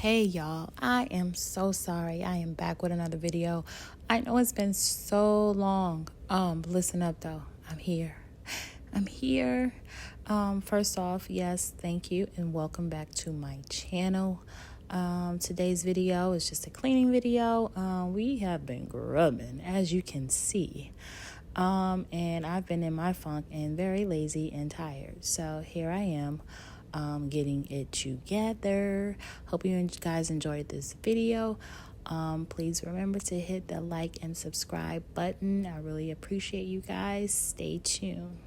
Hey y'all, I am so sorry. I am back with another video. I know it's been so long. Listen up though. I'm here. I'm here. First off, yes, thank you and welcome back to my channel. Today's video is just a cleaning video. We have been grubbing, as you can see. And I've been in my funk and very lazy and tired. So here I am. Getting it together. Hope you guys enjoyed this video. Please remember to hit the like and subscribe button. I really appreciate you guys. Stay tuned.